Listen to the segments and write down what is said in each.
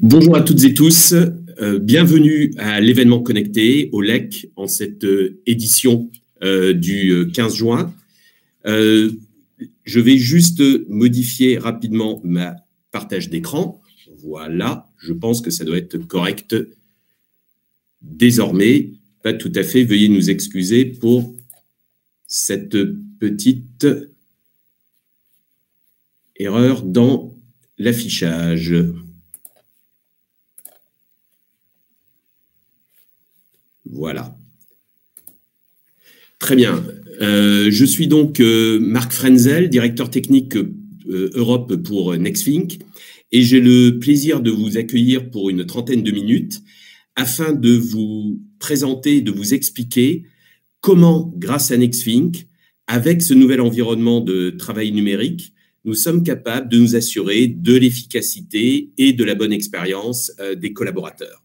Bonjour à toutes et tous, bienvenue à l'événement connecté, au LEC, en cette édition du 15 juin. Je vais juste modifier rapidement ma partage d'écran. Voilà, je pense que ça doit être correct désormais. Pas tout à fait, veuillez nous excuser pour cette petite erreur dans l'affichage. Voilà. Très bien. Je suis donc Marc Frenzel, directeur technique Europe pour Nexfink, et j'ai le plaisir de vous accueillir pour une trentaine de minutes afin de vous présenter, de vous expliquer comment, grâce à Nexfink, avec ce nouvel environnement de travail numérique, nous sommes capables de nous assurer de l'efficacité et de la bonne expérience des collaborateurs.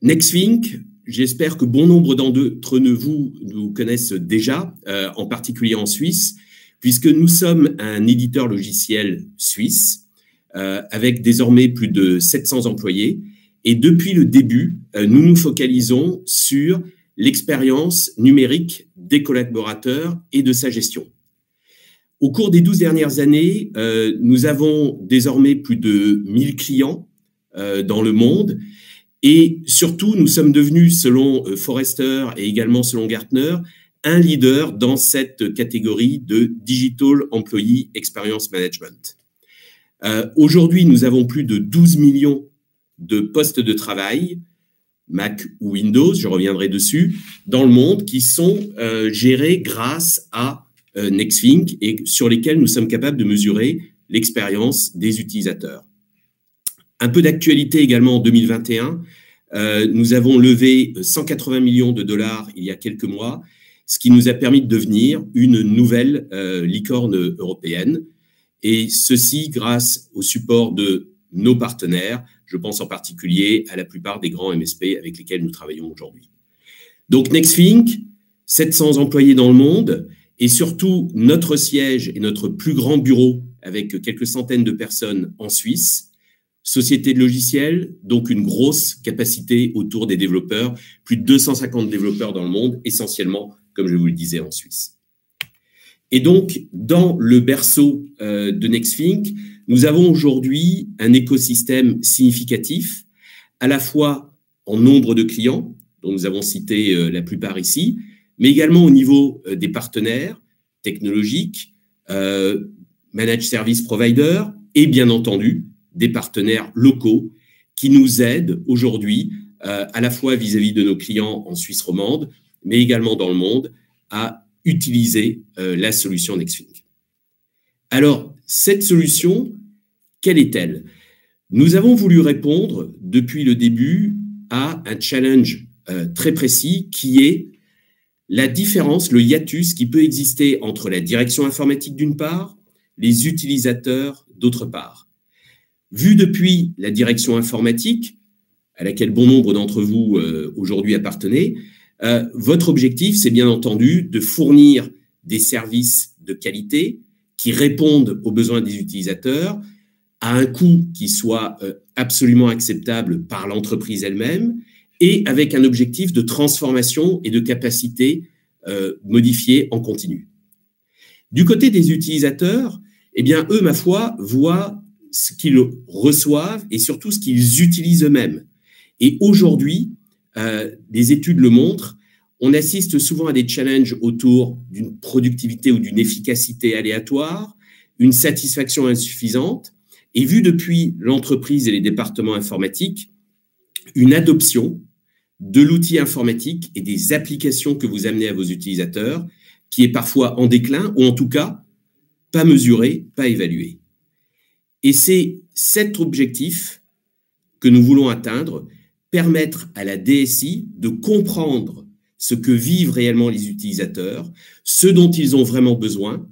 Nexfink, j'espère que bon nombre d'entre vous nous connaissent déjà, en particulier en Suisse, puisque nous sommes un éditeur logiciel suisse avec désormais plus de 700 employés. Et depuis le début, nous nous focalisons sur l'expérience numérique des collaborateurs et de sa gestion. Au cours des 12 dernières années, nous avons désormais plus de 1000 clients dans le monde. Et surtout, nous sommes devenus, selon Forrester et également selon Gartner, un leader dans cette catégorie de Digital Employee Experience Management. Aujourd'hui, nous avons plus de 12 millions de postes de travail, Mac ou Windows, je reviendrai dessus, dans le monde qui sont gérés grâce à Nexfink et sur lesquels nous sommes capables de mesurer l'expérience des utilisateurs. Un peu d'actualité également en 2021. Nous avons levé 180 millions de dollars il y a quelques mois, ce qui nous a permis de devenir une nouvelle licorne européenne. Et ceci grâce au support de nos partenaires. Je pense en particulier à la plupart des grands MSP avec lesquels nous travaillons aujourd'hui. Donc Nexfink, 700 employés dans le monde et surtout notre siège et notre plus grand bureau avec quelques centaines de personnes en Suisse. Société de logiciels, donc une grosse capacité autour des développeurs, plus de 250 développeurs dans le monde, essentiellement, comme je vous le disais, en Suisse. Et donc, dans le berceau de Nexfink, nous avons aujourd'hui un écosystème significatif, à la fois en nombre de clients, dont nous avons cité la plupart ici, mais également au niveau des partenaires technologiques, managed service provider, et bien entendu, des partenaires locaux qui nous aident aujourd'hui, à la fois vis-à-vis de nos clients en Suisse romande, mais également dans le monde, à utiliser la solution Nexfink. Alors, cette solution, quelle est-elle? Nous avons voulu répondre depuis le début à un challenge très précis qui est la différence, le hiatus qui peut exister entre la direction informatique d'une part, les utilisateurs d'autre part. Vu depuis la direction informatique, à laquelle bon nombre d'entre vous aujourd'hui appartenez, votre objectif, c'est bien entendu de fournir des services de qualité qui répondent aux besoins des utilisateurs à un coût qui soit absolument acceptable par l'entreprise elle-même et avec un objectif de transformation et de capacité modifiée en continu. Du côté des utilisateurs, eh bien, eux, ma foi, voient ce qu'ils reçoivent et surtout ce qu'ils utilisent eux-mêmes. Et aujourd'hui, des études le montrent, on assiste souvent à des challenges autour d'une productivité ou d'une efficacité aléatoire, une satisfaction insuffisante, et vu depuis l'entreprise et les départements informatiques, une adoption de l'outil informatique et des applications que vous amenez à vos utilisateurs qui est parfois en déclin ou en tout cas pas mesuré, pas évalué. Et c'est cet objectif que nous voulons atteindre, permettre à la DSI de comprendre ce que vivent réellement les utilisateurs, ce dont ils ont vraiment besoin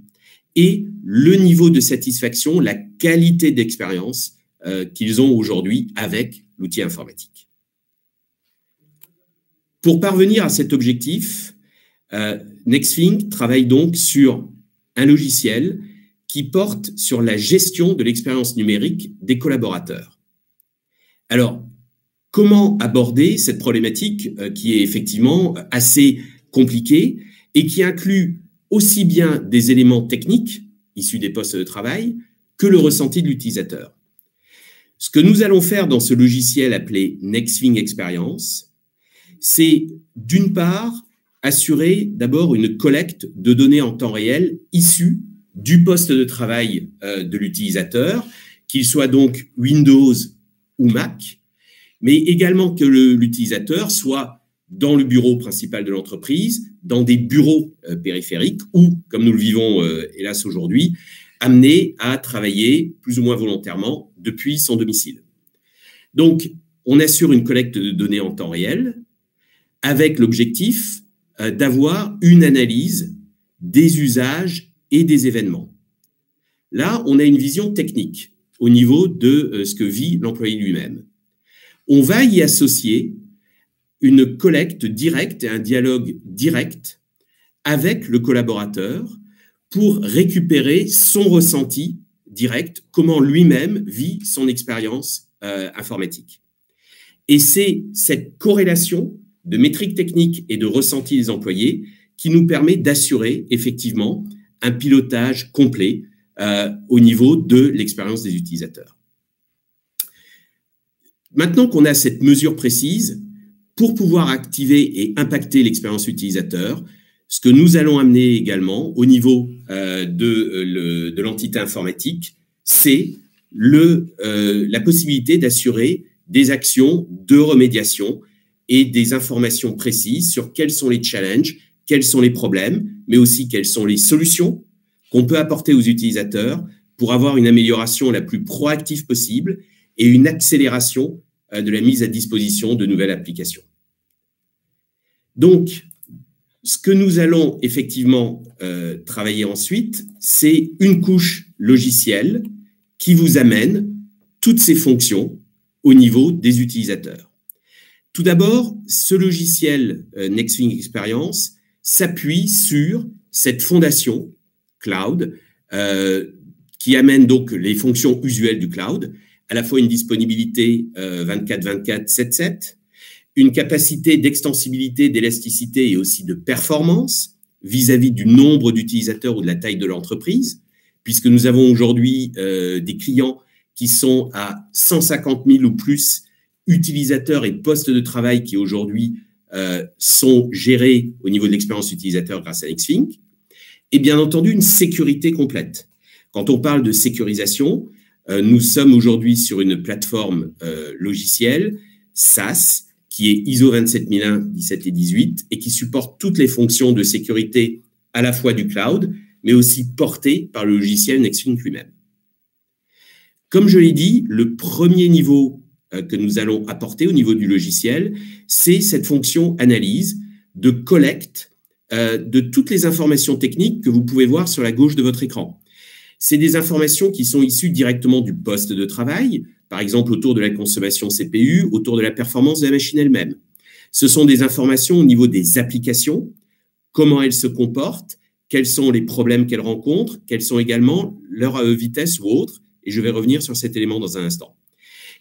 et le niveau de satisfaction, la qualité d'expérience qu'ils ont aujourd'hui avec l'outil informatique. Pour parvenir à cet objectif, Nexfink travaille donc sur un logiciel qui porte sur la gestion de l'expérience numérique des collaborateurs. Alors, comment aborder cette problématique qui est effectivement assez compliquée et qui inclut aussi bien des éléments techniques issus des postes de travail que le ressenti de l'utilisateur? Ce que nous allons faire dans ce logiciel appelé Nexthink Experience, c'est d'une part assurer d'abord une collecte de données en temps réel issues du poste de travail de l'utilisateur, qu'il soit donc Windows ou Mac, mais également que l'utilisateur soit dans le bureau principal de l'entreprise, dans des bureaux périphériques ou, comme nous le vivons hélas aujourd'hui, amené à travailler plus ou moins volontairement depuis son domicile. Donc, on assure une collecte de données en temps réel avec l'objectif d'avoir une analyse des usages et des événements. Là, on a une vision technique au niveau de ce que vit l'employé lui-même. On va y associer une collecte directe et un dialogue direct avec le collaborateur pour récupérer son ressenti direct, comment lui-même vit son expérience informatique. Et c'est cette corrélation de métriques techniques et de ressenti des employés qui nous permet d'assurer effectivement un pilotage complet au niveau de l'expérience des utilisateurs. Maintenant qu'on a cette mesure précise, pour pouvoir activer et impacter l'expérience utilisateur, ce que nous allons amener également au niveau de l'entité informatique, c'est la possibilité d'assurer des actions de remédiation et des informations précises sur quels sont les challenges, quels sont les problèmes, mais aussi quelles sont les solutions qu'on peut apporter aux utilisateurs pour avoir une amélioration la plus proactive possible et une accélération de la mise à disposition de nouvelles applications. Donc, ce que nous allons effectivement travailler ensuite, c'est une couche logicielle qui vous amène toutes ces fonctions au niveau des utilisateurs. Tout d'abord, ce logiciel Nexthink Experience s'appuie sur cette fondation cloud qui amène donc les fonctions usuelles du cloud, à la fois une disponibilité 24/24, 7/7, une capacité d'extensibilité, d'élasticité et aussi de performance vis-à-vis du nombre d'utilisateurs ou de la taille de l'entreprise, puisque nous avons aujourd'hui des clients qui sont à 150 000 ou plus utilisateurs et postes de travail qui aujourd'hui sont gérés au niveau de l'expérience utilisateur grâce à Nexthink, et bien entendu une sécurité complète. Quand on parle de sécurisation, nous sommes aujourd'hui sur une plateforme logicielle SaaS qui est ISO 27001, 17 et 18 et qui supporte toutes les fonctions de sécurité à la fois du cloud, mais aussi portées par le logiciel Nexthink lui-même. Comme je l'ai dit, le premier niveau que nous allons apporter au niveau du logiciel, c'est cette fonction analyse de collecte de toutes les informations techniques que vous pouvez voir sur la gauche de votre écran. C'est des informations qui sont issues directement du poste de travail, par exemple autour de la consommation CPU, autour de la performance de la machine elle-même. Ce sont des informations au niveau des applications, comment elles se comportent, quels sont les problèmes qu'elles rencontrent, quelles sont également leur vitesse ou autres, et je vais revenir sur cet élément dans un instant.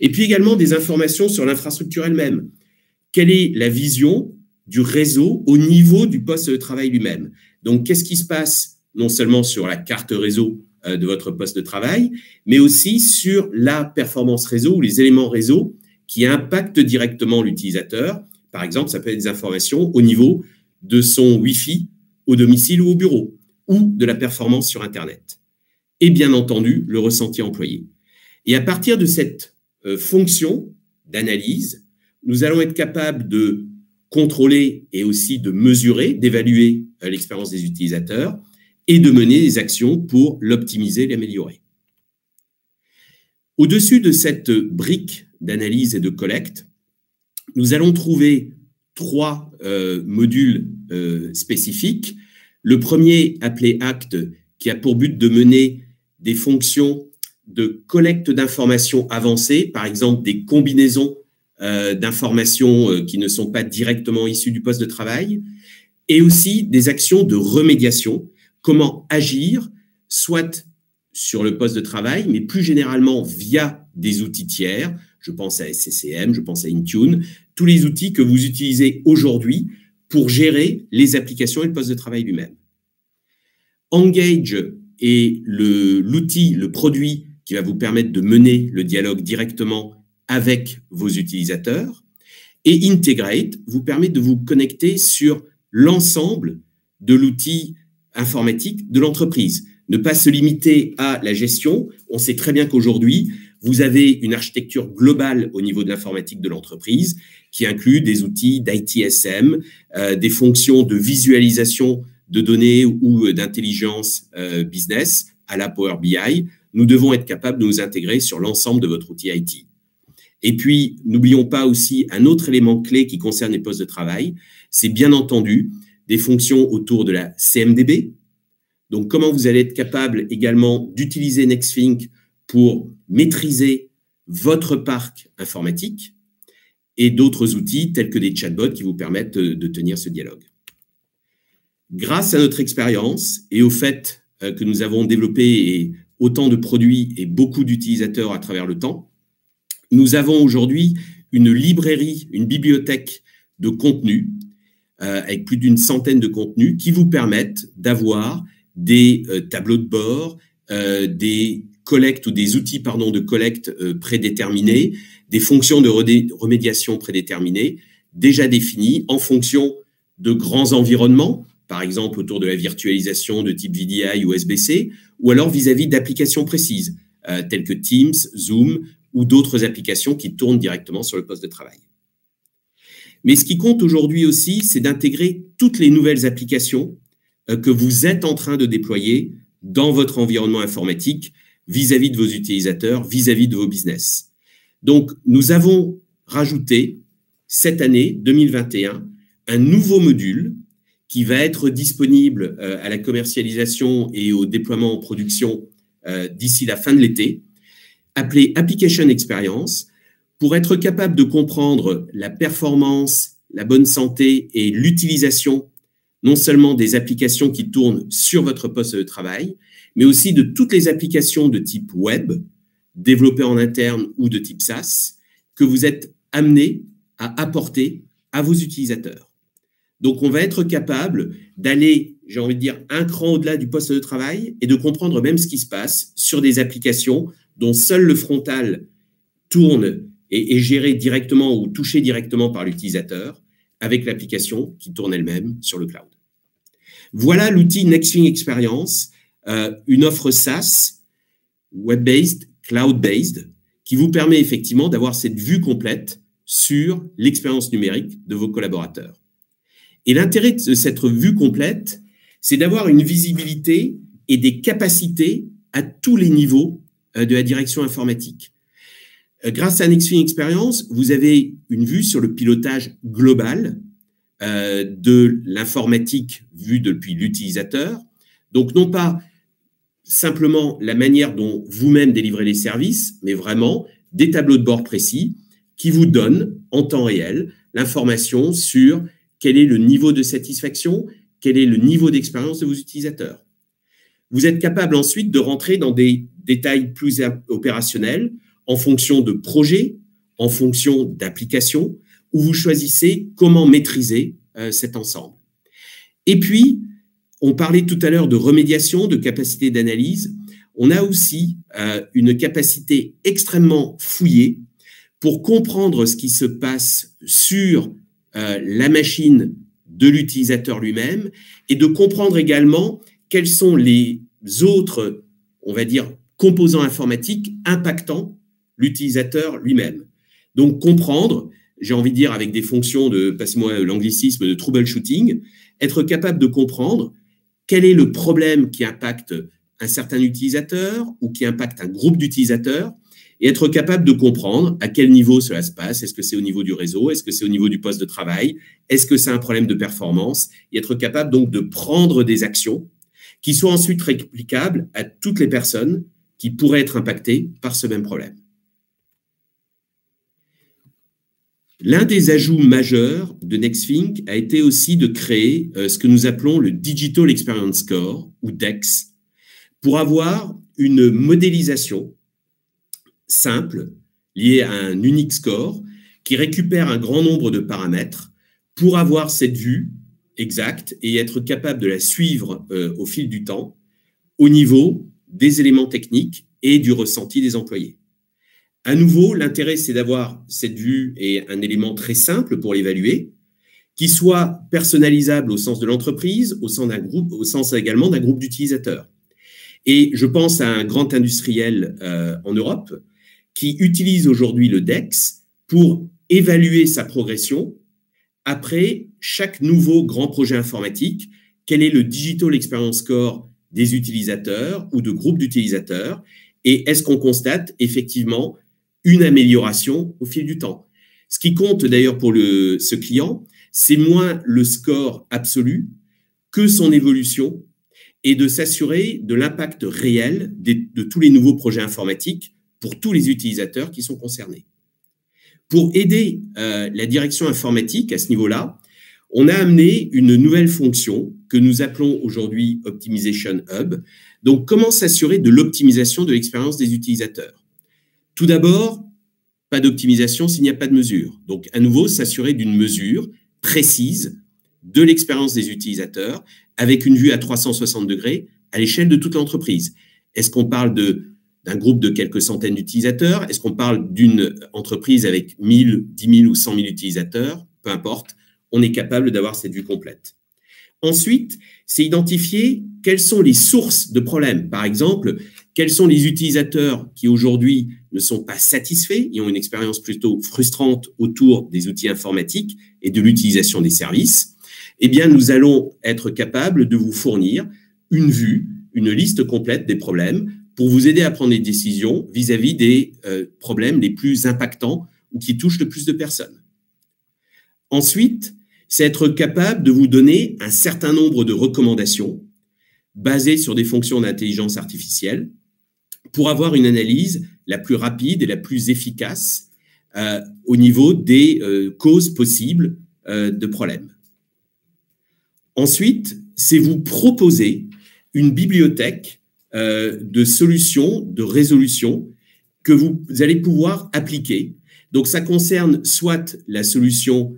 Et puis également des informations sur l'infrastructure elle-même. Quelle est la vision du réseau au niveau du poste de travail lui-même? Donc, qu'est-ce qui se passe non seulement sur la carte réseau de votre poste de travail, mais aussi sur la performance réseau ou les éléments réseau qui impactent directement l'utilisateur. Par exemple, ça peut être des informations au niveau de son Wi-Fi au domicile ou au bureau, ou de la performance sur Internet. Et bien entendu, le ressenti employé. Et à partir de cette fonction d'analyse, nous allons être capables de contrôler et aussi de mesurer, d'évaluer l'expérience des utilisateurs et de mener des actions pour l'optimiser, l'améliorer. Au-dessus de cette brique d'analyse et de collecte, nous allons trouver trois modules spécifiques. Le premier, appelé Act, qui a pour but de mener des fonctions de collecte d'informations avancées, par exemple des combinaisons d'informations qui ne sont pas directement issues du poste de travail, et aussi des actions de remédiation, comment agir, soit sur le poste de travail, mais plus généralement via des outils tiers. Je pense à SCCM, je pense à Intune, tous les outils que vous utilisez aujourd'hui pour gérer les applications et le poste de travail lui-même. Engage est l'outil, le produit qui va vous permettre de mener le dialogue directement avec vos utilisateurs. Et Integrate vous permet de vous connecter sur l'ensemble de l'outil informatique de l'entreprise. Ne pas se limiter à la gestion. On sait très bien qu'aujourd'hui, vous avez une architecture globale au niveau de l'informatique de l'entreprise qui inclut des outils d'ITSM, des fonctions de visualisation de données ou d'intelligence business à la Power BI. Nous devons être capables de nous intégrer sur l'ensemble de votre outil IT. Et puis, n'oublions pas aussi un autre élément clé qui concerne les postes de travail, c'est bien entendu des fonctions autour de la CMDB. Donc, comment vous allez être capable également d'utiliser Nexthink pour maîtriser votre parc informatique et d'autres outils tels que des chatbots qui vous permettent de tenir ce dialogue. Grâce à notre expérience et au fait que nous avons développé autant de produits et beaucoup d'utilisateurs à travers le temps, nous avons aujourd'hui une librairie, une bibliothèque de contenus avec plus d'une centaine de contenus qui vous permettent d'avoir des tableaux de bord, des collectes ou des outils de collecte prédéterminés, des fonctions de remédiation prédéterminées déjà définies en fonction de grands environnements, par exemple autour de la virtualisation de type VDI ou SBC, ou alors vis-à-vis d'applications précises, telles que Teams, Zoom, ou d'autres applications qui tournent directement sur le poste de travail. Mais ce qui compte aujourd'hui aussi, c'est d'intégrer toutes les nouvelles applications que vous êtes en train de déployer dans votre environnement informatique vis-à-vis de vos utilisateurs, vis-à-vis de vos business. Donc, nous avons rajouté cette année 2021 un nouveau module qui va être disponible à la commercialisation et au déploiement en production d'ici la fin de l'été, appelé Application Experience, pour être capable de comprendre la performance, la bonne santé et l'utilisation non seulement des applications qui tournent sur votre poste de travail, mais aussi de toutes les applications de type web, développées en interne ou de type SaaS, que vous êtes amené à apporter à vos utilisateurs. Donc, on va être capable d'aller, j'ai envie de dire, un cran au-delà du poste de travail et de comprendre même ce qui se passe sur des applications dont seul le frontal tourne et est géré directement ou touché directement par l'utilisateur avec l'application qui tourne elle-même sur le cloud. Voilà l'outil Nexthink Experience, une offre SaaS, web-based, cloud-based, qui vous permet effectivement d'avoir cette vue complète sur l'expérience numérique de vos collaborateurs. Et l'intérêt de cette vue complète, c'est d'avoir une visibilité et des capacités à tous les niveaux de la direction informatique. Grâce à Nexthink Experience, vous avez une vue sur le pilotage global de l'informatique vue depuis l'utilisateur. Donc, non pas simplement la manière dont vous-même délivrez les services, mais vraiment des tableaux de bord précis qui vous donnent en temps réel l'information sur quel est le niveau de satisfaction, quel est le niveau d'expérience de vos utilisateurs. Vous êtes capable ensuite de rentrer dans des détails plus opérationnels en fonction de projets, en fonction d'applications, où vous choisissez comment maîtriser cet ensemble. Et puis, on parlait tout à l'heure de remédiation, de capacité d'analyse. On a aussi une capacité extrêmement fouillée pour comprendre ce qui se passe sur la machine de l'utilisateur lui-même et de comprendre également quels sont les autres, on va dire, composants informatiques impactant l'utilisateur lui-même. Donc, comprendre, j'ai envie de dire avec des fonctions de, passez-moi l'anglicisme, de troubleshooting, être capable de comprendre quel est le problème qui impacte un certain utilisateur ou qui impacte un groupe d'utilisateurs et être capable de comprendre à quel niveau cela se passe. Est-ce que c'est au niveau du réseau? Est-ce que c'est au niveau du poste de travail? Est-ce que c'est un problème de performance? Et être capable donc de prendre des actions qui soient ensuite réplicables à toutes les personnes qui pourraient être impactées par ce même problème. L'un des ajouts majeurs de Nexthink a été aussi de créer ce que nous appelons le Digital Experience Score, ou DEX, pour avoir une modélisation simple liée à un unique score qui récupère un grand nombre de paramètres pour avoir cette vue exacte et être capable de la suivre au fil du temps au niveau des éléments techniques et du ressenti des employés. À nouveau, l'intérêt, c'est d'avoir cette vue et un élément très simple pour l'évaluer, qui soit personnalisable au sens de l'entreprise, au sens également d'un groupe d'utilisateurs. Et je pense à un grand industriel en Europe qui utilise aujourd'hui le DEX pour évaluer sa progression après chaque nouveau grand projet informatique. Quel est le Digital Experience Score des utilisateurs ou de groupes d'utilisateurs, et est-ce qu'on constate effectivement une amélioration au fil du temps? Ce qui compte d'ailleurs pour ce client, c'est moins le score absolu que son évolution et de s'assurer de l'impact réel de tous les nouveaux projets informatiques pour tous les utilisateurs qui sont concernés. Pour aider la direction informatique à ce niveau-là, on a amené une nouvelle fonction que nous appelons aujourd'hui Optimization Hub. Donc, comment s'assurer de l'optimisation de l'expérience des utilisateurs? Tout d'abord, pas d'optimisation s'il n'y a pas de mesure. Donc, à nouveau, s'assurer d'une mesure précise de l'expérience des utilisateurs avec une vue à 360 degrés à l'échelle de toute l'entreprise. Est-ce qu'on parle d'un groupe de quelques centaines d'utilisateurs? Est-ce qu'on parle d'une entreprise avec 1000, 10 000 ou 100 000 utilisateurs? Peu importe, on est capable d'avoir cette vue complète. Ensuite, c'est identifier quelles sont les sources de problèmes. Par exemple, quels sont les utilisateurs qui aujourd'hui ne sont pas satisfaits et ont une expérience plutôt frustrante autour des outils informatiques et de l'utilisation des services. Eh bien, nous allons être capables de vous fournir une vue, une liste complète des problèmes pour vous aider à prendre des décisions vis-à-vis des problèmes les plus impactants ou qui touchent le plus de personnes. Ensuite, c'est être capable de vous donner un certain nombre de recommandations basées sur des fonctions d'intelligence artificielle pour avoir une analyse la plus rapide et la plus efficace au niveau des causes possibles de problèmes. Ensuite, c'est vous proposer une bibliothèque de solutions, de résolutions que vous allez pouvoir appliquer. Donc, ça concerne soit la solution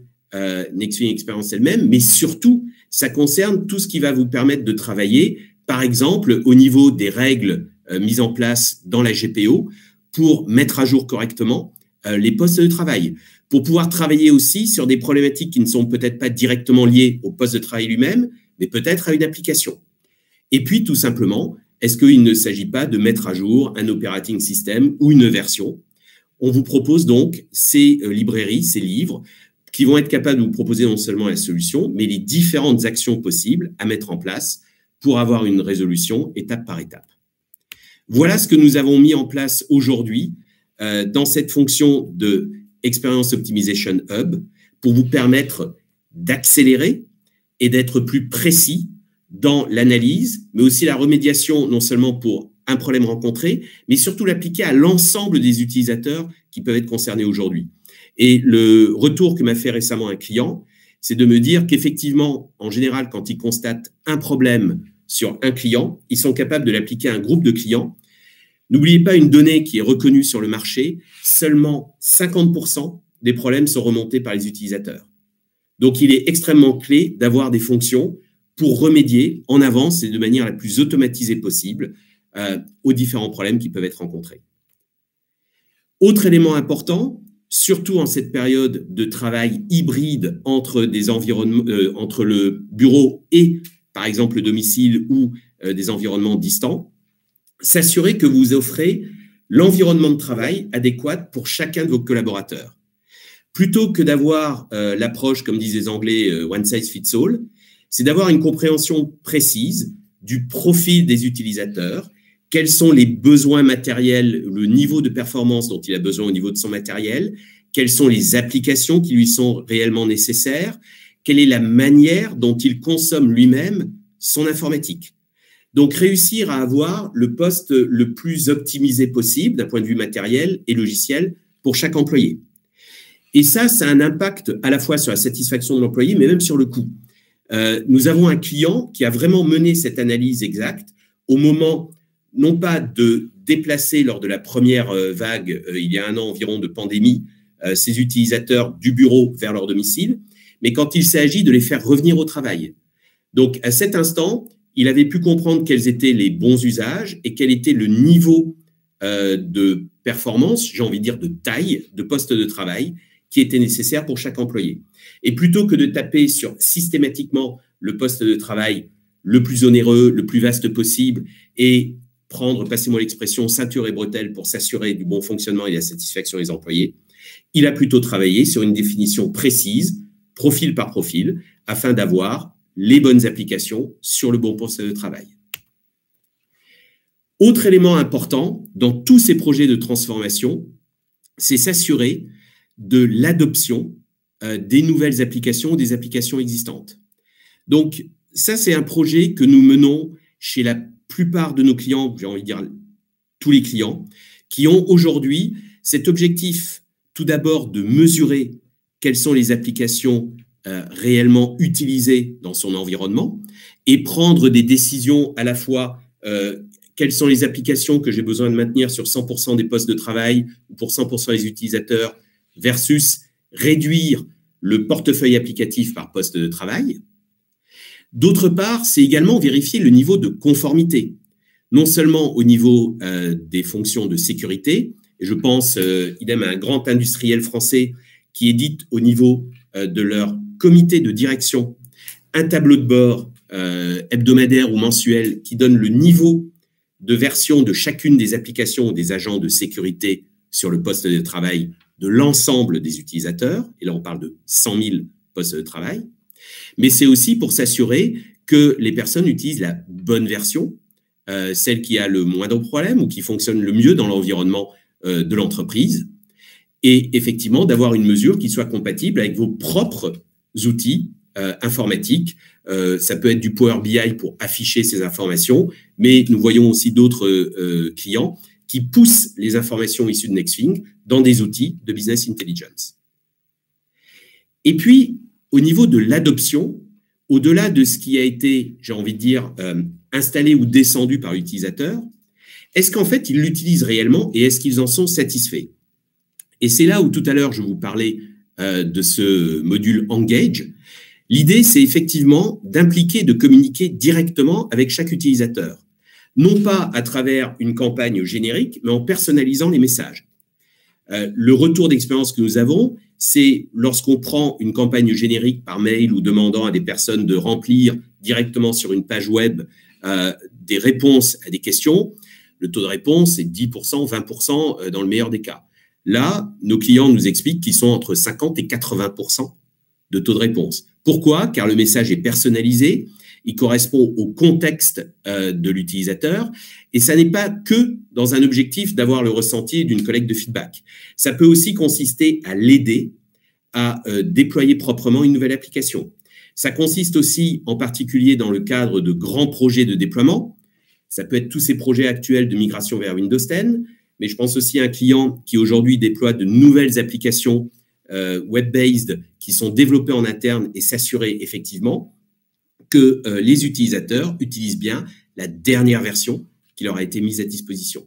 Next Feeling Experience elle-même, mais surtout, ça concerne tout ce qui va vous permettre de travailler, par exemple, au niveau des règles mises en place dans la GPO pour mettre à jour correctement les postes de travail, pour pouvoir travailler aussi sur des problématiques qui ne sont peut-être pas directement liées au poste de travail lui-même, mais peut-être à une application. Et puis, tout simplement, est-ce qu'il ne s'agit pas de mettre à jour un operating system ou une version? On vous propose donc ces librairies, ces livres, qui vont être capables de vous proposer non seulement la solution, mais les différentes actions possibles à mettre en place pour avoir une résolution étape par étape. Voilà ce que nous avons mis en place aujourd'hui dans cette fonction de Experience Optimization Hub pour vous permettre d'accélérer et d'être plus précis dans l'analyse, mais aussi la remédiation, non seulement pour un problème rencontré, mais surtout l'appliquer à l'ensemble des utilisateurs qui peuvent être concernés aujourd'hui. Et le retour que m'a fait récemment un client, c'est de me dire qu'effectivement, en général, quand ils constatent un problème sur un client, ils sont capables de l'appliquer à un groupe de clients. N'oubliez pas une donnée qui est reconnue sur le marché, seulement 50% des problèmes sont remontés par les utilisateurs. Donc, il est extrêmement clé d'avoir des fonctions pour remédier en avance et de manière la plus automatisée possible aux différents problèmes qui peuvent être rencontrés. Autre élément important, surtout en cette période de travail hybride entre des environnements, entre le bureau et, par exemple, le domicile ou des environnements distants, s'assurer que vous offrez l'environnement de travail adéquat pour chacun de vos collaborateurs. Plutôt que d'avoir l'approche, comme disent les Anglais, one size fits all, c'est d'avoir une compréhension précise du profil des utilisateurs, quels sont les besoins matériels, le niveau de performance dont il a besoin au niveau de son matériel, quelles sont les applications qui lui sont réellement nécessaires, quelle est la manière dont il consomme lui-même son informatique. Donc, réussir à avoir le poste le plus optimisé possible d'un point de vue matériel et logiciel pour chaque employé. Et ça a un impact à la fois sur la satisfaction de l'employé, mais même sur le coût. Nous avons un client qui a vraiment mené cette analyse exacte au moment non pas de déplacer lors de la première vague, il y a un an environ de pandémie, ces utilisateurs du bureau vers leur domicile, mais quand il s'agit de les faire revenir au travail. Donc, à cet instant, il avait pu comprendre quels étaient les bons usages et quel était le niveau de performance, j'ai envie de dire de taille, de poste de travail qui était nécessaire pour chaque employé. Et plutôt que de taper sur systématiquement le poste de travail le plus onéreux, le plus vaste possible et prendre, passez-moi l'expression, ceinture et bretelles pour s'assurer du bon fonctionnement et de la satisfaction des employés, il a plutôt travaillé sur une définition précise, profil par profil, afin d'avoir les bonnes applications sur le bon poste de travail. Autre élément important dans tous ces projets de transformation, c'est s'assurer de l'adoption des nouvelles applications ou des applications existantes. Donc, ça, c'est un projet que nous menons chez la plupart de nos clients, j'ai envie de dire tous les clients, qui ont aujourd'hui cet objectif, tout d'abord, de mesurer quelles sont les applications réellement utilisées dans son environnement et prendre des décisions à la fois quelles sont les applications que j'ai besoin de maintenir sur 100% des postes de travail ou pour 100% des utilisateurs versus réduire le portefeuille applicatif par poste de travail. D'autre part, c'est également vérifier le niveau de conformité, non seulement au niveau des fonctions de sécurité, et je pense idem à un grand industriel français qui édite au niveau de leur comité de direction un tableau de bord hebdomadaire ou mensuel qui donne le niveau de version de chacune des applications ou des agents de sécurité sur le poste de travail de l'ensemble des utilisateurs, et là on parle de 100 000 postes de travail, mais c'est aussi pour s'assurer que les personnes utilisent la bonne version, celle qui a le moindre problème ou qui fonctionne le mieux dans l'environnement de l'entreprise, et effectivement d'avoir une mesure qui soit compatible avec vos propres outils informatiques. Ça peut être du Power BI pour afficher ces informations, mais nous voyons aussi d'autres clients qui poussent les informations issues de Nexthink dans des outils de business intelligence. Et puis, au niveau de l'adoption, au-delà de ce qui a été, j'ai envie de dire, installé ou descendu par l'utilisateur, est-ce qu'en fait, ils l'utilisent réellement et est-ce qu'ils en sont satisfaits? Et c'est là où tout à l'heure, je vous parlais de ce module Engage. L'idée, c'est effectivement d'impliquer, de communiquer directement avec chaque utilisateur. Non pas à travers une campagne générique, mais en personnalisant les messages. Le retour d'expérience que nous avons, c'est lorsqu'on prend une campagne générique par mail ou demandant à des personnes de remplir directement sur une page web des réponses à des questions, le taux de réponse est 10%, 20% dans le meilleur des cas. Là, nos clients nous expliquent qu'ils sont entre 50 et 80% de taux de réponse. Pourquoi? Car le message est personnalisé, il correspond au contexte de l'utilisateur et ça n'est pas que dans un objectif d'avoir le ressenti d'une collecte de feedback. Ça peut aussi consister à l'aider à déployer proprement une nouvelle application. Ça consiste aussi en particulier dans le cadre de grands projets de déploiement. Ça peut être tous ces projets actuels de migration vers Windows 10, mais je pense aussi à un client qui aujourd'hui déploie de nouvelles applications web-based qui sont développées en interne et s'assurer effectivement que les utilisateurs utilisent bien la dernière version qui leur a été mise à disposition.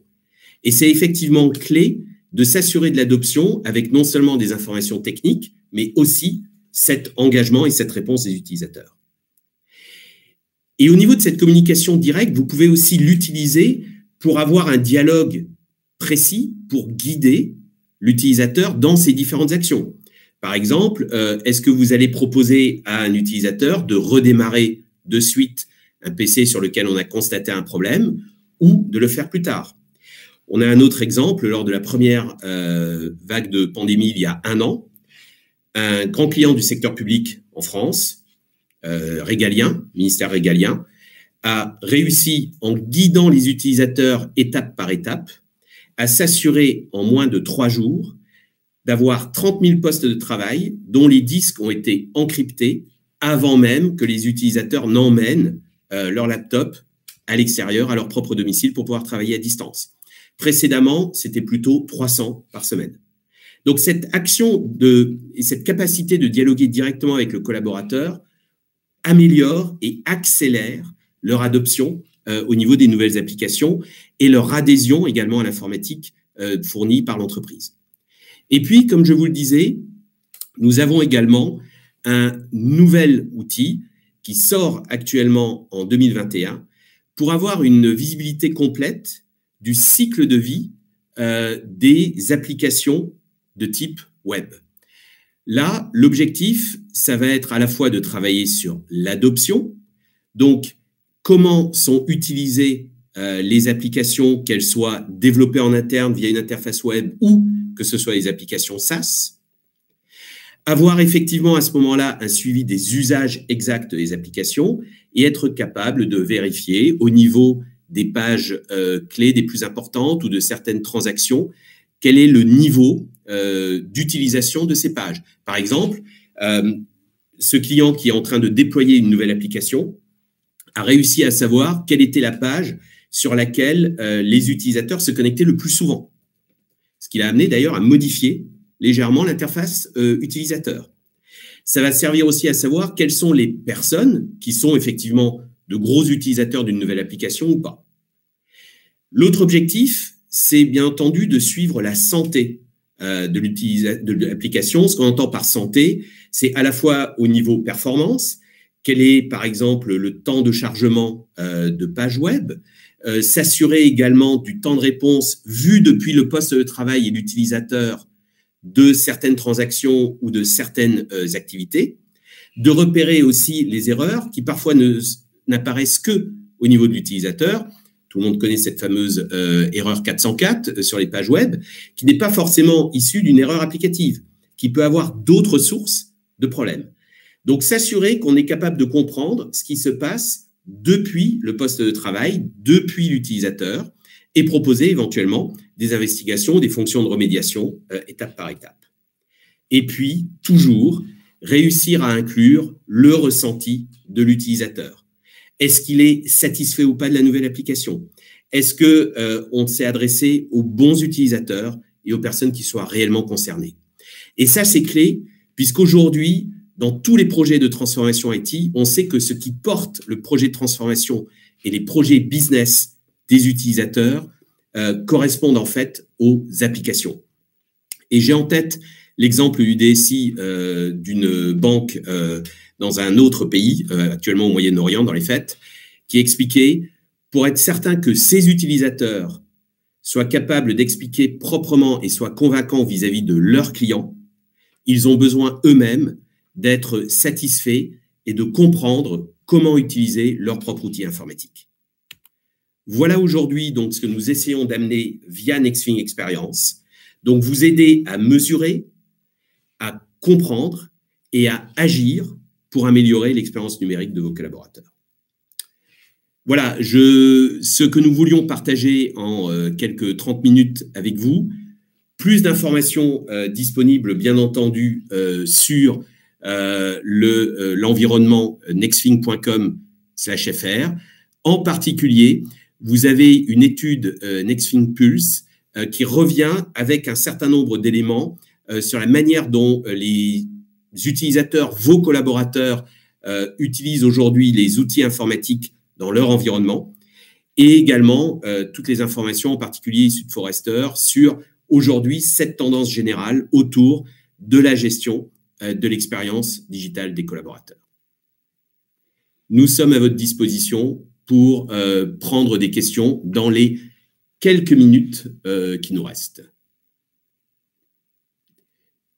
Et c'est effectivement clé de s'assurer de l'adoption avec non seulement des informations techniques, mais aussi cet engagement et cette réponse des utilisateurs. Et au niveau de cette communication directe, vous pouvez aussi l'utiliser pour avoir un dialogue précis pour guider l'utilisateur dans ses différentes actions. Par exemple, est-ce que vous allez proposer à un utilisateur de redémarrer de suite un PC sur lequel on a constaté un problème ou de le faire plus tard? On a un autre exemple lors de la première vague de pandémie il y a un an. Un grand client du secteur public en France, régalien, ministère régalien, a réussi en guidant les utilisateurs étape par étape à s'assurer en moins de 3 jours d'avoir 30 000 postes de travail dont les disques ont été encryptés avant même que les utilisateurs n'emmènent leur laptop à l'extérieur, à leur propre domicile pour pouvoir travailler à distance. Précédemment, c'était plutôt 300 par semaine. Donc, cette action et cette capacité de dialoguer directement avec le collaborateur améliore et accélère leur adoption au niveau des nouvelles applications et leur adhésion également à l'informatique fournie par l'entreprise. Et puis, comme je vous le disais, nous avons également un nouvel outil qui sort actuellement en 2021 pour avoir une visibilité complète du cycle de vie des applications de type web. Là, l'objectif, ça va être à la fois de travailler sur l'adoption, donc comment sont utilisées les applications, qu'elles soient développées en interne via une interface web ou que ce soit les applications SaaS. Avoir effectivement à ce moment-là un suivi des usages exacts des applications et être capable de vérifier au niveau des pages clés des plus importantes ou de certaines transactions, quel est le niveau d'utilisation de ces pages. Par exemple, ce client qui est en train de déployer une nouvelle application a réussi à savoir quelle était la page sur laquelle les utilisateurs se connectaient le plus souvent. Ce qui l'a amené d'ailleurs à modifier légèrement l'interface utilisateur. Ça va servir aussi à savoir quelles sont les personnes qui sont effectivement de gros utilisateurs d'une nouvelle application ou pas. L'autre objectif, c'est bien entendu de suivre la santé de l'application. Ce qu'on entend par santé, c'est à la fois au niveau performance, quel est par exemple le temps de chargement de page web, s'assurer également du temps de réponse vu depuis le poste de travail et l'utilisateur de certaines transactions ou de certaines activités, de repérer aussi les erreurs qui parfois n'apparaissent que au niveau de l'utilisateur. Tout le monde connaît cette fameuse erreur 404 sur les pages web, qui n'est pas forcément issue d'une erreur applicative, qui peut avoir d'autres sources de problèmes. Donc, s'assurer qu'on est capable de comprendre ce qui se passe depuis le poste de travail, depuis l'utilisateur, et proposer éventuellement des investigations, des fonctions de remédiation, étape par étape. Et puis, toujours, réussir à inclure le ressenti de l'utilisateur. Est-ce qu'il est satisfait ou pas de la nouvelle application? Est-ce qu'on s'est adressé aux bons utilisateurs et aux personnes qui soient réellement concernées? Et ça, c'est clé, puisqu'aujourd'hui, dans tous les projets de transformation IT, on sait que ce qui porte le projet de transformation et les projets business des utilisateurs correspondent en fait aux applications. Et j'ai en tête l'exemple du DSI d'une banque dans un autre pays, actuellement au Moyen-Orient dans les faits, qui expliquait, pour être certain que ces utilisateurs soient capables d'expliquer proprement et soient convaincants vis-à-vis de leurs clients, ils ont besoin eux-mêmes d'être satisfaits et de comprendre comment utiliser leur propre outil informatique. Voilà aujourd'hui donc ce que nous essayons d'amener via Nexfin Experience. Donc vous aider à mesurer, à comprendre et à agir pour améliorer l'expérience numérique de vos collaborateurs. Voilà, ce que nous voulions partager en quelques 30 minutes avec vous. Plus d'informations disponibles, bien entendu, sur l'environnement nexfin.com/fr. En particulier, vous avez une étude Nexfin Pulse qui revient avec un certain nombre d'éléments sur la manière dont les utilisateurs, vos collaborateurs, utilisent aujourd'hui les outils informatiques dans leur environnement, et également toutes les informations, en particulier issues de Forrester, sur aujourd'hui cette tendance générale autour de la gestion de l'expérience digitale des collaborateurs. Nous sommes à votre disposition pour prendre des questions dans les quelques minutes qui nous restent.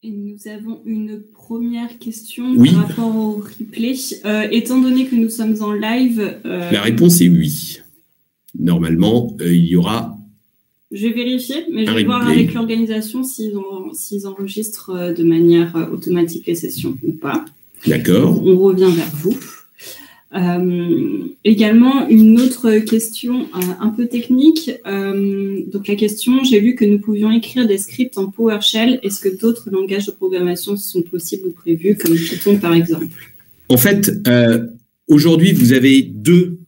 Et nous avons une première question oui. Par rapport au replay. Étant donné que nous sommes en live… La réponse est oui. Normalement, il y aura… Je vais vérifier, mais je vais voir avec l'organisation s'ils enregistrent de manière automatique les sessions ou pas. D'accord. On revient vers vous. Également, une autre question un peu technique. Donc la question, j'ai vu que nous pouvions écrire des scripts en PowerShell. Est-ce que d'autres langages de programmation sont possibles ou prévus, comme Python par exemple? En fait, aujourd'hui, vous avez deux,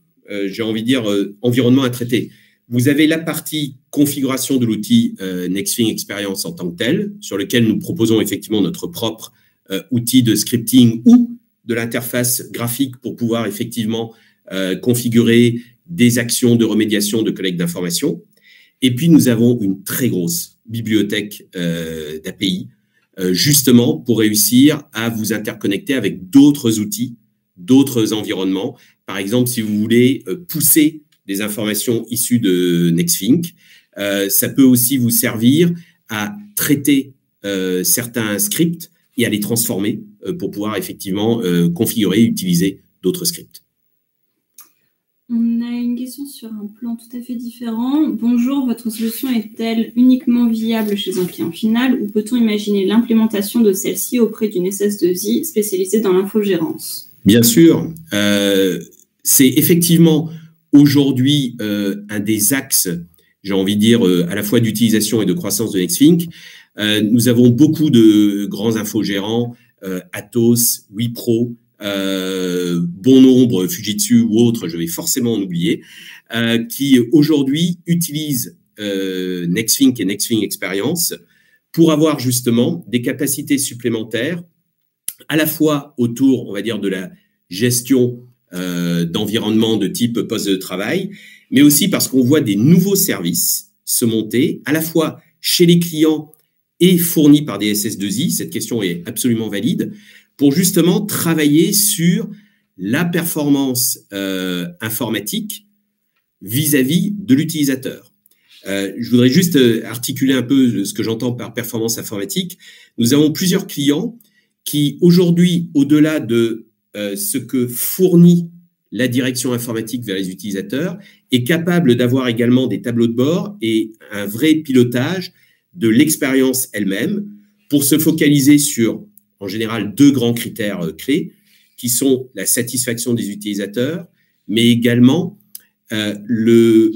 j'ai envie de dire, environnements à traiter. Vous avez la partie configuration de l'outil Nexfin Experience en tant que tel, sur lequel nous proposons effectivement notre propre outil de scripting ou de l'interface graphique pour pouvoir effectivement configurer des actions de remédiation, de collecte d'informations. Et puis, nous avons une très grosse bibliothèque d'API, justement pour réussir à vous interconnecter avec d'autres outils, d'autres environnements. Par exemple, si vous voulez pousser des informations issues de Nexthink, ça peut aussi vous servir à traiter certains scripts et à les transformer pour pouvoir effectivement configurer et utiliser d'autres scripts. On a une question sur un plan tout à fait différent. Bonjour, votre solution est-elle uniquement viable chez un client final ou peut-on imaginer l'implémentation de celle-ci auprès d'une SS2I spécialisée dans l'infogérance? Bien sûr, c'est effectivement aujourd'hui un des axes, j'ai envie de dire, à la fois d'utilisation et de croissance de Nexthink. Nous avons beaucoup de grands infogérants, Atos, Wipro, bon nombre, Fujitsu ou autres, je vais forcément en oublier, qui aujourd'hui utilisent Nexthink et Nexthink Experience pour avoir justement des capacités supplémentaires à la fois autour, on va dire, de la gestion d'environnement de type poste de travail, mais aussi parce qu'on voit des nouveaux services se monter, à la fois chez les clients et fournis par des SS2I, cette question est absolument valide, pour justement travailler sur la performance informatique vis-à-vis de l'utilisateur. Je voudrais juste articuler un peu ce que j'entends par performance informatique. Nous avons plusieurs clients qui, aujourd'hui, au-delà de ce que fournit la direction informatique vers les utilisateurs, est capable d'avoir également des tableaux de bord et un vrai pilotage de l'expérience elle-même pour se focaliser sur, en général, deux grands critères clés qui sont la satisfaction des utilisateurs, mais également le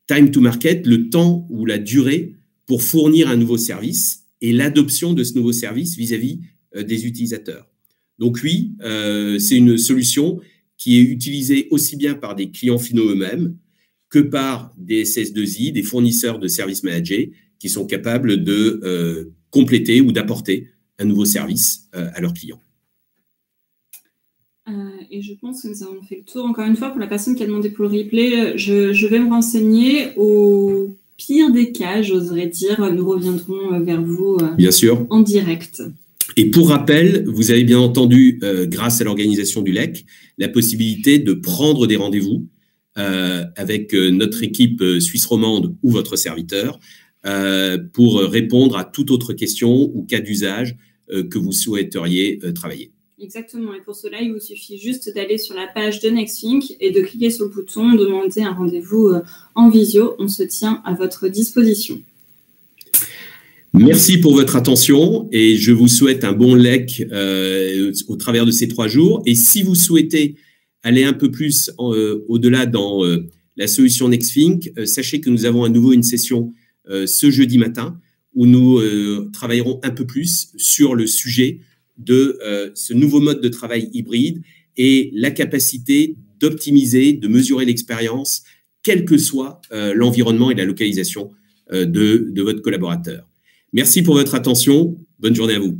time to market, le temps ou la durée pour fournir un nouveau service et l'adoption de ce nouveau service vis-à-vis des utilisateurs. Donc oui, c'est une solution qui est utilisée aussi bien par des clients finaux eux-mêmes que par des SS2I, des fournisseurs de services managés qui sont capables de compléter ou d'apporter un nouveau service à leurs clients. Et je pense que nous avons fait le tour. Encore une fois, pour la personne qui a demandé pour le replay, je vais me renseigner. Au pire des cas, j'oserais dire, nous reviendrons vers vous bien sûr, en direct. Et pour rappel, vous avez bien entendu, grâce à l'organisation du LEC, la possibilité de prendre des rendez-vous avec notre équipe suisse romande ou votre serviteur pour répondre à toute autre question ou cas d'usage que vous souhaiteriez travailler. Exactement. Et pour cela, il vous suffit juste d'aller sur la page de Nexthink et de cliquer sur le bouton « Demander un rendez-vous en visio ». On se tient à votre disposition. Merci pour votre attention et je vous souhaite un bon LEC au travers de ces 3 jours. Et si vous souhaitez aller un peu plus au-delà dans la solution Nexthink, sachez que nous avons à nouveau une session ce jeudi matin où nous travaillerons un peu plus sur le sujet de ce nouveau mode de travail hybride et la capacité d'optimiser, de mesurer l'expérience, quel que soit l'environnement et la localisation de votre collaborateur. Merci pour votre attention. Bonne journée à vous.